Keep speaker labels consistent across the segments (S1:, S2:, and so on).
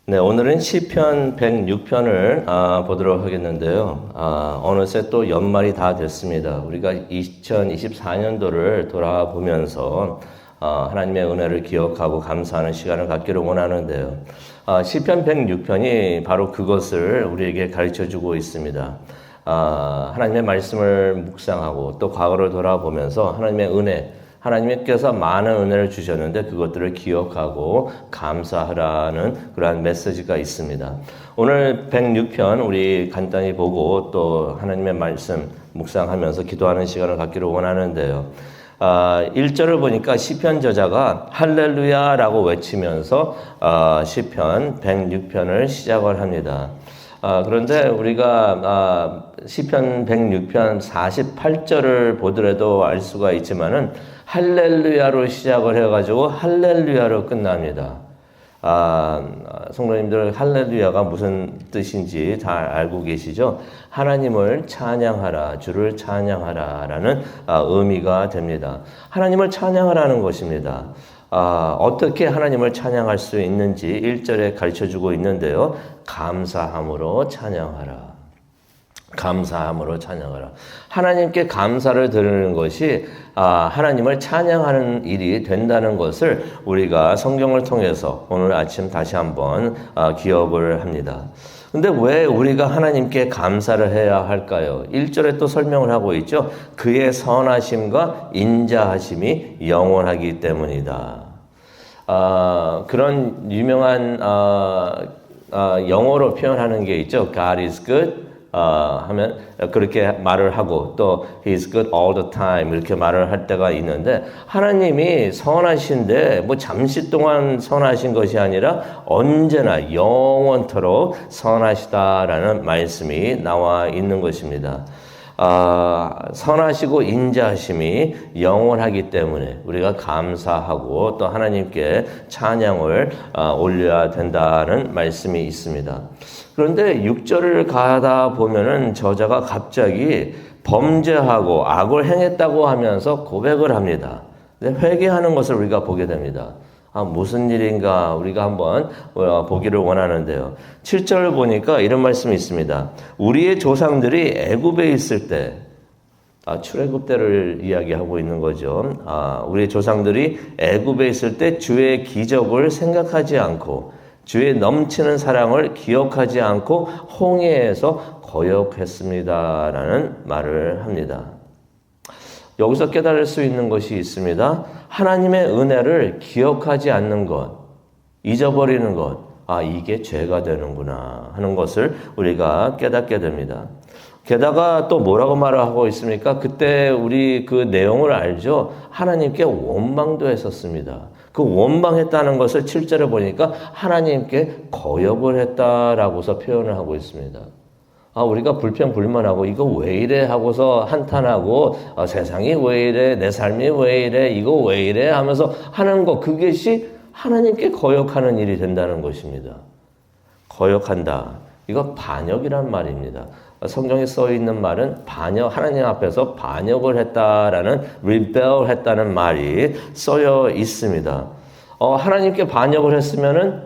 S1: 네, 오늘은 시편 106편을 보도록 하겠는데요. 어느새 또 연말이 다 됐습니다. 우리가 2024년도를 돌아보면서 하나님의 은혜를 기억하고 감사하는 시간을 갖기를 원하는데요. 시편 106편이 바로 그것을 우리에게 가르쳐주고 있습니다. 하나님의 말씀을 묵상하고 또 과거를 돌아보면서 하나님의 은혜, 하나님께서 많은 은혜를 주셨는데 그것들을 기억하고 감사하라는 그러한 메시지가 있습니다. 오늘 106편 우리 간단히 보고 또 하나님의 말씀 묵상하면서 기도하는 시간을 갖기를 원하는데요. 1절을 보니까 시편 저자가 할렐루야라고 외치면서 시편 106편을 시작을 합니다. 그런데 우리가 시편 106편 48절을 보더라도 알 수가 있지만은 할렐루야로 시작을 해가지고 할렐루야로 끝납니다. 성도님들 할렐루야가 무슨 뜻인지 잘 알고 계시죠? 하나님을 찬양하라, 주를 찬양하라 라는 의미가 됩니다. 하나님을 찬양하라는 것입니다. 어떻게 하나님을 찬양할 수 있는지 1절에 가르쳐주고 있는데요. 감사함으로 찬양하라. 감사함으로 찬양하라. 하나님께 감사를 드리는 것이 하나님을 찬양하는 일이 된다는 것을 우리가 성경을 통해서 오늘 아침 다시 한번 기억을 합니다. 근데 왜 우리가 하나님께 감사를 해야 할까요? 1절에 또 설명을 하고 있죠. 그의 선하심과 인자하심이 영원하기 때문이다. 그런 유명한 영어로 표현하는 게 있죠. God is good. 하면 그렇게 말을 하고 또 He's good all the time 이렇게 말을 할 때가 있는데 하나님이 선하신데 뭐 잠시 동안 선하신 것이 아니라 언제나 영원토록 선하시다라는 말씀이 나와 있는 것입니다. 선하시고 인자하심이 영원하기 때문에 우리가 감사하고 또 하나님께 찬양을 올려야 된다는 말씀이 있습니다. 그런데 6절을 가다 보면은 저자가 갑자기 범죄하고 악을 행했다고 하면서 고백을 합니다. 회개하는 것을 우리가 보게 됩니다. 무슨 일인가 우리가 한번 보기를 원하는데요. 7절을 보니까 이런 말씀이 있습니다. 우리의 조상들이 애굽에 있을 때, 출애굽 때를 이야기하고 있는 거죠. 우리의 조상들이 애굽에 있을 때 주의 기적을 생각하지 않고 주의 넘치는 사랑을 기억하지 않고 홍해에서 거역했습니다라는 말을 합니다. 여기서 깨달을 수 있는 것이 있습니다. 하나님의 은혜를 기억하지 않는 것, 잊어버리는 것, 이게 죄가 되는구나 하는 것을 우리가 깨닫게 됩니다. 게다가 또 뭐라고 말을 하고 있습니까? 그때 우리 그 내용을 알죠? 하나님께 원망도 했었습니다. 그 원망했다는 것을 7절에 보니까 하나님께 거역을 했다라고서 표현을 하고 있습니다. 우리가 불평불만하고 이거 왜 이래 하고서 한탄하고 세상이 왜 이래 내 삶이 왜 이래 이거 왜 이래 하면서 하는 것 그것이 하나님께 거역하는 일이 된다는 것입니다. 거역한다. 이거 반역이란 말입니다. 성경에 써 있는 말은 반역, 하나님 앞에서 반역을 했다라는 rebel 했다는 말이 써여 있습니다. 하나님께 반역을 했으면은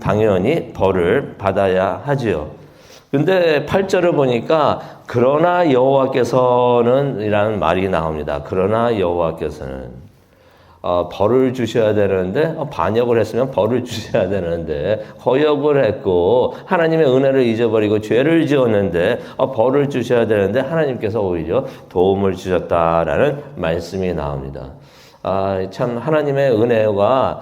S1: 당연히 벌을 받아야 하지요. 근데 8절을 보니까 그러나 여호와께서는 이라는 말이 나옵니다. 그러나 여호와께서는 벌을 주셔야 되는데 반역을 했으면 벌을 주셔야 되는데 거역을 했고 하나님의 은혜를 잊어버리고 죄를 지었는데 벌을 주셔야 되는데 하나님께서 오히려 도움을 주셨다라는 말씀이 나옵니다. 참 하나님의 은혜가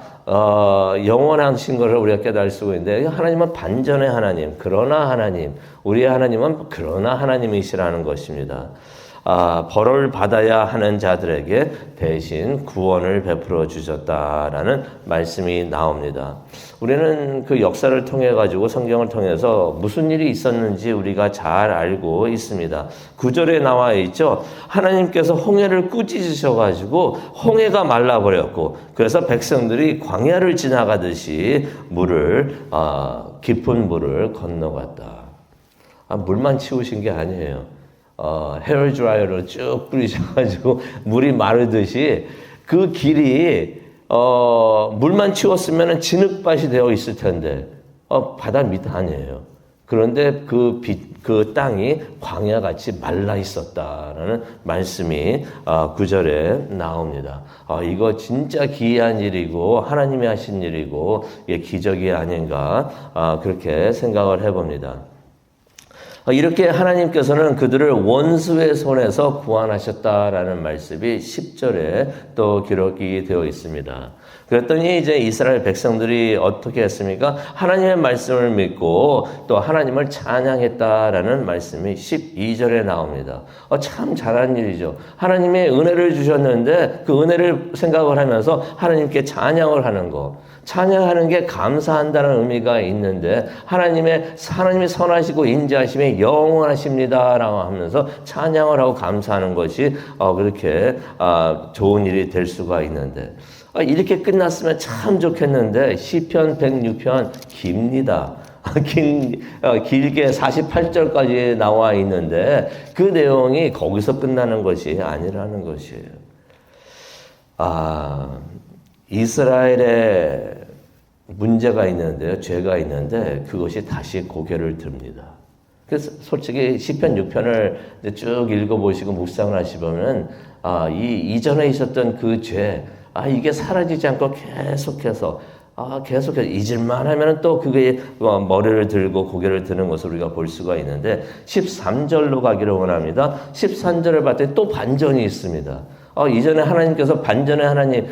S1: 영원하신 것을 우리가 깨달을 수 있는데 하나님은 반전의 하나님, 그러나 하나님, 우리의 하나님은 그러나 하나님이시라는 것입니다. 벌을 받아야 하는 자들에게 대신 구원을 베풀어 주셨다라는 말씀이 나옵니다. 우리는 그 역사를 통해 가지고 성경을 통해서 무슨 일이 있었는지 우리가 잘 알고 있습니다. 9절에 나와 있죠. 하나님께서 홍해를 꾸짖으셔 가지고 홍해가 말라버렸고 그래서 백성들이 광야를 지나가듯이 깊은 물을 건너갔다. 물만 치우신 게 아니에요. 헤어 드라이어로 쭉 뿌리셔가지고 물이 마르듯이 그 길이 물만 치웠으면 진흙밭이 되어 있을 텐데 바다 밑 아니에요. 그런데 그 땅이 광야같이 말라 있었다라는 말씀이 9절에 나옵니다. 이거 진짜 기이한 일이고 하나님이 하신 일이고 이게 기적이 아닌가 그렇게 생각을 해봅니다. 이렇게 하나님께서는 그들을 원수의 손에서 구원하셨다라는 말씀이 10절에 또 기록이 되어 있습니다. 그랬더니 이제 이스라엘 백성들이 어떻게 했습니까? 하나님의 말씀을 믿고 또 하나님을 찬양했다라는 말씀이 12절에 나옵니다. 참 잘한 일이죠. 하나님의 은혜를 주셨는데 그 은혜를 생각을 하면서 하나님께 찬양을 하는 거. 찬양하는 게 감사한다는 의미가 있는데 하나님이 선하시고 인자하심이 영원하십니다라고 하면서 찬양을 하고 감사하는 것이 그렇게 좋은 일이 될 수가 있는데 이렇게 끝났으면 참 좋겠는데 시편 106편 깁니다. 길게 48절까지 나와 있는데 그 내용이 거기서 끝나는 것이 아니라는 것이에요. 이스라엘에 문제가 있는데요. 죄가 있는데 그것이 다시 고개를 듭니다. 그래서 솔직히 시편 6편을 쭉 읽어보시고 묵상을 하시면 이전에 있었던 그 죄, 이게 사라지지 않고 계속해서 잊을만 하면 또 그게 머리를 들고 고개를 드는 것을 우리가 볼 수가 있는데 13절로 가기를 원합니다. 13절을 봤더니 또 반전이 있습니다. 이전에 하나님께서 반전에 하나님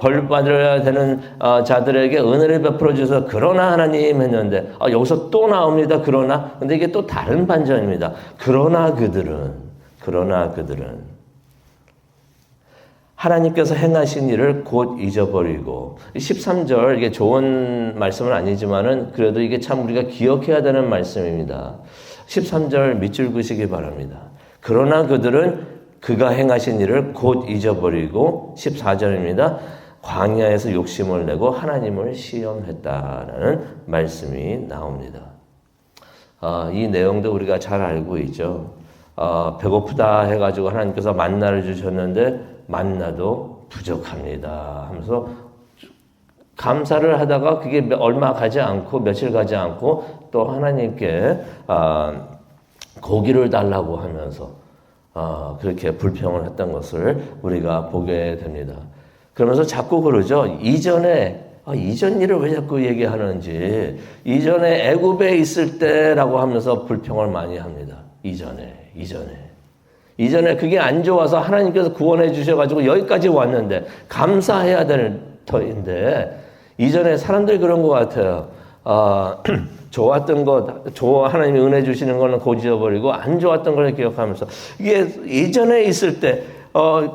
S1: 벌 받아야 되는 자들에게 은혜를 베풀어 주셔서 그러나 하나님 했는데 여기서 또 나옵니다. 근데 이게 또 다른 반전입니다. 그러나 그들은 하나님께서 행하신 일을 곧 잊어버리고 13절 이게 좋은 말씀은 아니지만은 그래도 이게 참 우리가 기억해야 되는 말씀입니다. 13절 밑줄 그시기 바랍니다. 그러나 그들은 그가 행하신 일을 곧 잊어버리고 14절입니다. 광야에서 욕심을 내고 하나님을 시험했다라는 말씀이 나옵니다. 이 내용도 우리가 잘 알고 있죠. 배고프다 해가지고 하나님께서 만나를 주셨는데 만나도 부족합니다 하면서 감사를 하다가 그게 얼마 가지 않고 며칠 가지 않고 또 하나님께 고기를 달라고 하면서 그렇게 불평을 했던 것을 우리가 보게 됩니다. 그러면서 자꾸 그러죠. 이전 일을 왜 자꾸 얘기하는지 이전에 애굽에 있을 때라고 하면서 불평을 많이 합니다. 이전에 그게 안 좋아서 하나님께서 구원해 주셔가지고 여기까지 왔는데 감사해야 될 터인데 이전에 사람들이 그런 것 같아요. 좋았던 하나님이 은혜 주시는 거는 곧 잊어버리고 안 좋았던 걸 기억하면서 이게 이전에 있을 때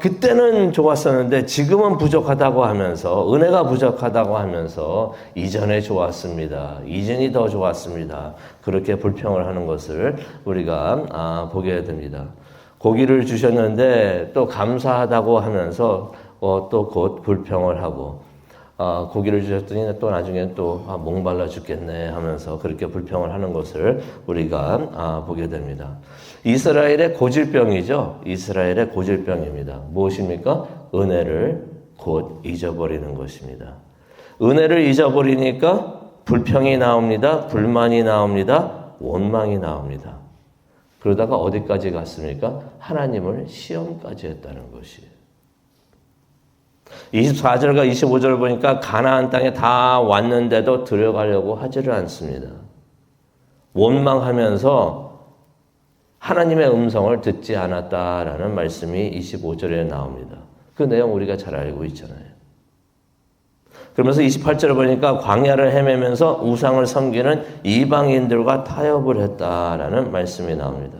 S1: 그때는 좋았었는데 지금은 부족하다고 하면서 은혜가 부족하다고 하면서 이전에 좋았습니다. 이전이 더 좋았습니다. 그렇게 불평을 하는 것을 우리가 보게 됩니다. 고기를 주셨는데 또 감사하다고 하면서 또 곧 불평을 하고 고기를 주셨더니 또 나중에 또 목말라 죽겠네 하면서 그렇게 불평을 하는 것을 우리가 보게 됩니다. 이스라엘의 고질병이죠. 이스라엘의 고질병입니다. 무엇입니까? 은혜를 곧 잊어버리는 것입니다. 은혜를 잊어버리니까 불평이 나옵니다. 불만이 나옵니다. 원망이 나옵니다. 그러다가 어디까지 갔습니까? 하나님을 시험까지 했다는 것이에요. 24절과 25절을 보니까 가나안 땅에 다 왔는데도 들어가려고 하지를 않습니다. 원망하면서 하나님의 음성을 듣지 않았다라는 말씀이 25절에 나옵니다. 그 내용 우리가 잘 알고 있잖아요. 그러면서 28절을 보니까 광야를 헤매면서 우상을 섬기는 이방인들과 타협을 했다라는 말씀이 나옵니다.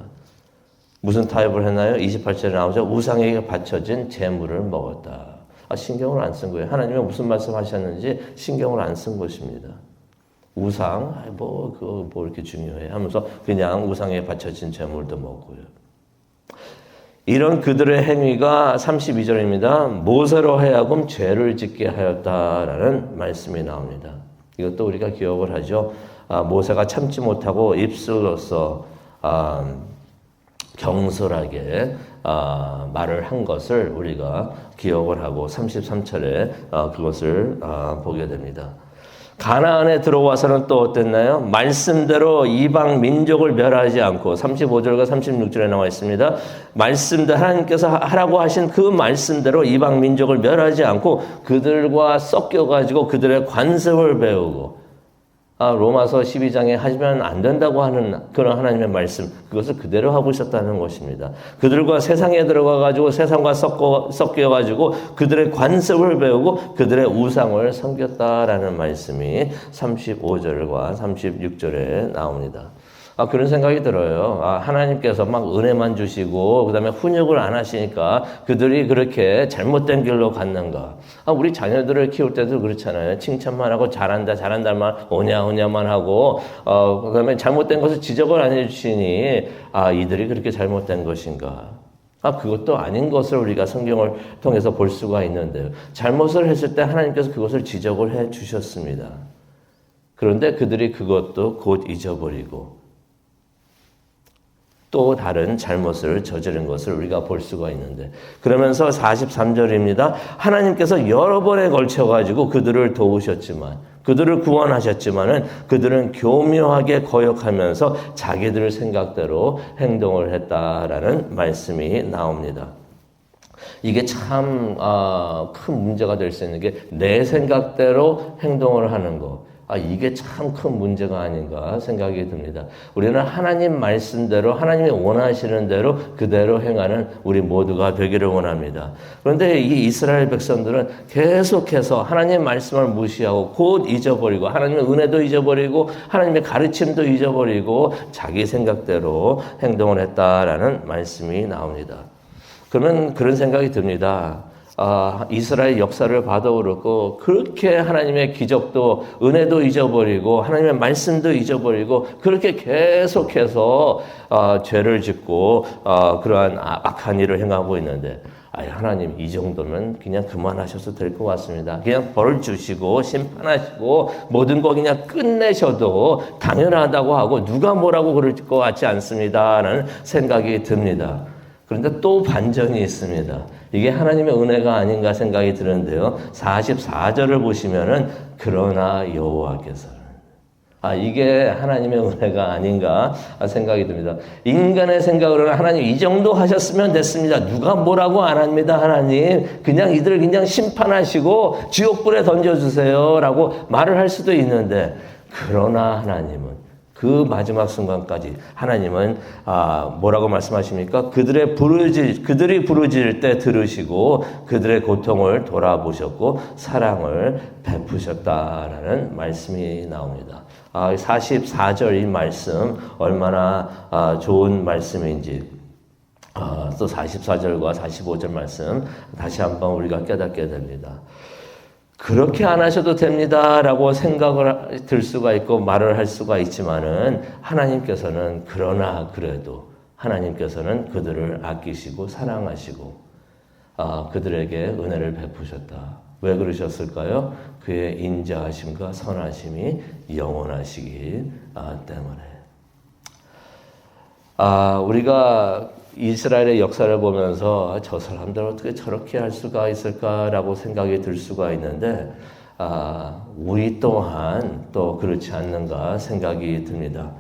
S1: 무슨 타협을 했나요? 28절에 나오죠. 우상에게 바쳐진 재물을 먹었다. 신경을 안 쓴 거예요. 하나님이 무슨 말씀 하셨는지 신경을 안 쓴 것입니다. 우상, 그거 이렇게 중요해 하면서 그냥 우상에 바쳐진 재물도 먹고요. 이런 그들의 행위가 32절입니다. 모세로 하여금 죄를 짓게 하였다라는 말씀이 나옵니다. 이것도 우리가 기억을 하죠. 모세가 참지 못하고 입술로서 경솔하게 말을 한 것을 우리가 기억을 하고 33절에 그것을 보게 됩니다. 가나안에 들어와서는 또 어땠나요? 말씀대로 이방 민족을 멸하지 않고 35절과 36절에 나와 있습니다. 말씀대로 하나님께서 하라고 하신 그 말씀대로 이방 민족을 멸하지 않고 그들과 섞여가지고 그들의 관습을 배우고 로마서 12장에 하시면 안 된다고 하는 그런 하나님의 말씀, 그것을 그대로 하고 있었다는 것입니다. 그들과 세상에 들어가가지고 세상과 섞여가지고 그들의 관습을 배우고 그들의 우상을 섬겼다라는 말씀이 35절과 36절에 나옵니다. 그런 생각이 들어요. 하나님께서 막 은혜만 주시고 그다음에 훈육을 안 하시니까 그들이 그렇게 잘못된 길로 갔는가. 우리 자녀들을 키울 때도 그렇잖아요. 칭찬만 하고 잘한다만 오냐만 하고 그다음에 잘못된 것을 지적을 안 해주시니 이들이 그렇게 잘못된 것인가. 그것도 아닌 것을 우리가 성경을 통해서 볼 수가 있는데요. 잘못을 했을 때 하나님께서 그것을 지적을 해 주셨습니다. 그런데 그들이 그것도 곧 잊어버리고 또 다른 잘못을 저지른 것을 우리가 볼 수가 있는데, 그러면서 43절입니다. 하나님께서 여러 번에 걸쳐가지고 그들을 도우셨지만, 그들을 구원하셨지만은 그들은 교묘하게 거역하면서 자기들 생각대로 행동을 했다라는 말씀이 나옵니다. 이게 참 큰 문제가 될 수 있는 게 내 생각대로 행동을 하는 거. 이게 참 큰 문제가 아닌가 생각이 듭니다. 우리는 하나님 말씀대로 하나님이 원하시는 대로 그대로 행하는 우리 모두가 되기를 원합니다. 그런데 이 이스라엘 백성들은 계속해서 하나님 말씀을 무시하고 곧 잊어버리고 하나님의 은혜도 잊어버리고 하나님의 가르침도 잊어버리고 자기 생각대로 행동을 했다라는 말씀이 나옵니다. 그러면 그런 생각이 듭니다. 이스라엘 역사를 봐도 그렇고 그렇게 하나님의 기적도 은혜도 잊어버리고 하나님의 말씀도 잊어버리고 그렇게 계속해서 죄를 짓고 그러한 악한 일을 행하고 있는데 하나님 이 정도면 그냥 그만하셔도 될 것 같습니다. 그냥 벌 주시고 심판하시고 모든 거 그냥 끝내셔도 당연하다고 하고 누가 뭐라고 그럴 것 같지 않습니다라는 생각이 듭니다. 그런데 또 반전이 있습니다. 이게 하나님의 은혜가 아닌가 생각이 드는데요. 44절을 보시면은 그러나 여호와께서는 이게 하나님의 은혜가 아닌가 생각이 듭니다. 인간의 생각으로는 하나님 이 정도 하셨으면 됐습니다. 누가 뭐라고 안 합니다. 하나님 그냥 이들을 그냥 심판하시고 지옥불에 던져주세요 라고 말을 할 수도 있는데, 그러나 하나님은 그 마지막 순간까지 하나님은 뭐라고 말씀하십니까? 그들이 부르짖을 때 들으시고 그들의 고통을 돌아보셨고 사랑을 베푸셨다라는 말씀이 나옵니다. 44절 이 말씀 얼마나 좋은 말씀인지 또 44절과 45절 말씀 다시 한번 우리가 깨닫게 됩니다. 그렇게 안 하셔도 됩니다라고 생각을 들 수가 있고 말을 할 수가 있지만은 하나님께서는 그러나 그래도 하나님께서는 그들을 아끼시고 사랑하시고 그들에게 은혜를 베푸셨다. 왜 그러셨을까요? 그의 인자하심과 선하심이 영원하시기 때문에. 우리가 이스라엘의 역사를 보면서 저 사람들 어떻게 저렇게 할 수가 있을까라고 생각이 들 수가 있는데 우리 또한 또 그렇지 않는가 생각이 듭니다.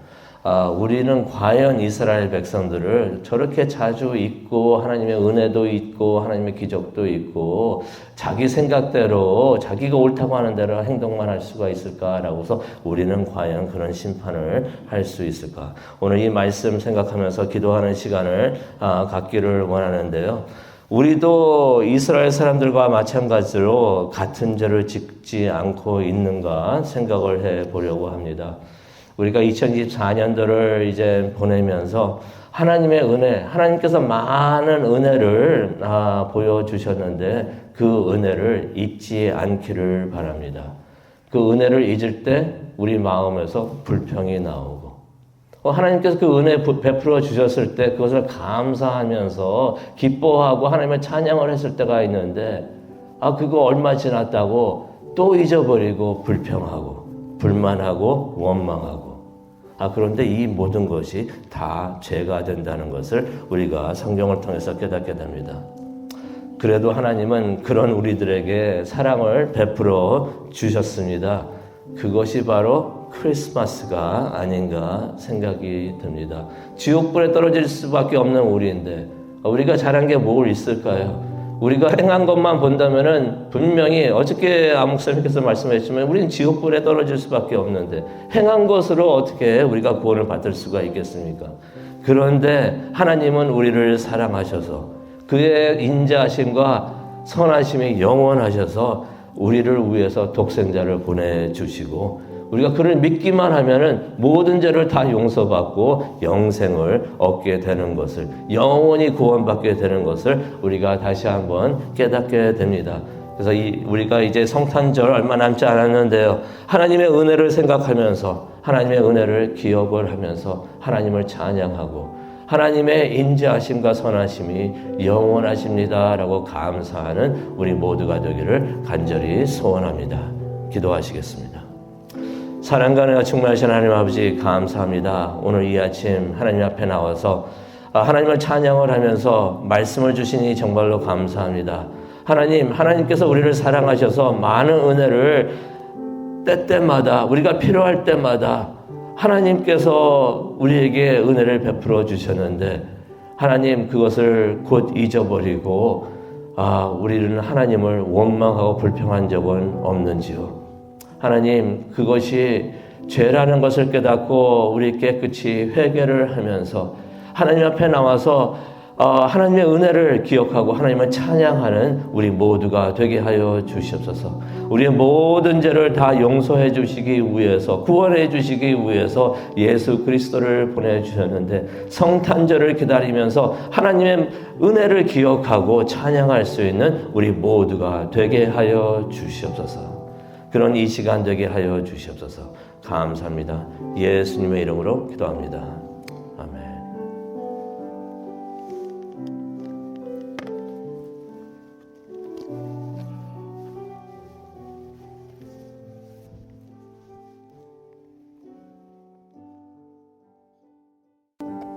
S1: 우리는 과연 이스라엘 백성들을 저렇게 자주 잊고 하나님의 은혜도 잊고 하나님의 기적도 잊고 자기 생각대로 자기가 옳다고 하는 대로 행동만 할 수가 있을까라고서 우리는 과연 그런 심판을 할 수 있을까? 오늘 이 말씀 생각하면서 기도하는 시간을 갖기를 원하는데요. 우리도 이스라엘 사람들과 마찬가지로 같은 죄를 짓지 않고 있는가 생각을 해보려고 합니다. 우리가 2024년도를 이제 보내면서 하나님의 은혜, 하나님께서 많은 은혜를 보여주셨는데 그 은혜를 잊지 않기를 바랍니다. 그 은혜를 잊을 때 우리 마음에서 불평이 나오고 하나님께서 그 은혜 베풀어 주셨을 때 그것을 감사하면서 기뻐하고 하나님의 찬양을 했을 때가 있는데 그거 얼마 지났다고 또 잊어버리고 불평하고 불만하고 원망하고 그런데 이 모든 것이 다 죄가 된다는 것을 우리가 성경을 통해서 깨닫게 됩니다. 그래도 하나님은 그런 우리들에게 사랑을 베풀어 주셨습니다. 그것이 바로 크리스마스가 아닌가 생각이 듭니다. 지옥불에 떨어질 수밖에 없는 우리인데 우리가 잘한 게 뭘 있을까요? 우리가 행한 것만 본다면은 분명히 어저께 목사님께서 말씀하셨지만 우리는 지옥불에 떨어질 수밖에 없는데 행한 것으로 어떻게 우리가 구원을 받을 수가 있겠습니까? 그런데 하나님은 우리를 사랑하셔서 그의 인자하심과 선하심이 영원하셔서 우리를 위해서 독생자를 보내주시고 우리가 그를 믿기만 하면은 모든 죄를 다 용서받고 영생을 얻게 되는 것을, 영원히 구원받게 되는 것을 우리가 다시 한번 깨닫게 됩니다. 그래서 우리가 이제 성탄절 얼마 남지 않았는데요. 하나님의 은혜를 생각하면서 하나님의 은혜를 기억을 하면서 하나님을 찬양하고 하나님의 인자하심과 선하심이 영원하십니다라고 감사하는 우리 모두가 되기를 간절히 소원합니다. 기도하시겠습니다. 사랑과 은혜가 충만하신 하나님 아버지 감사합니다. 오늘 이 아침 하나님 앞에 나와서 하나님을 찬양을 하면서 말씀을 주시니 정말로 감사합니다. 하나님께서 우리를 사랑하셔서 많은 은혜를 때때마다 우리가 필요할 때마다 하나님께서 우리에게 은혜를 베풀어 주셨는데 하나님 그것을 곧 잊어버리고 우리는 하나님을 원망하고 불평한 적은 없는지요. 하나님 그것이 죄라는 것을 깨닫고 우리 깨끗이 회개를 하면서 하나님 앞에 나와서 하나님의 은혜를 기억하고 하나님을 찬양하는 우리 모두가 되게 하여 주시옵소서. 우리의 모든 죄를 다 용서해 주시기 위해서 구원해 주시기 위해서 예수 그리스도를 보내주셨는데 성탄절을 기다리면서 하나님의 은혜를 기억하고 찬양할 수 있는 우리 모두가 되게 하여 주시옵소서. 그런 이 시간 되게 하여 주시옵소서. 감사합니다. 예수님의 이름으로 기도합니다. 아멘.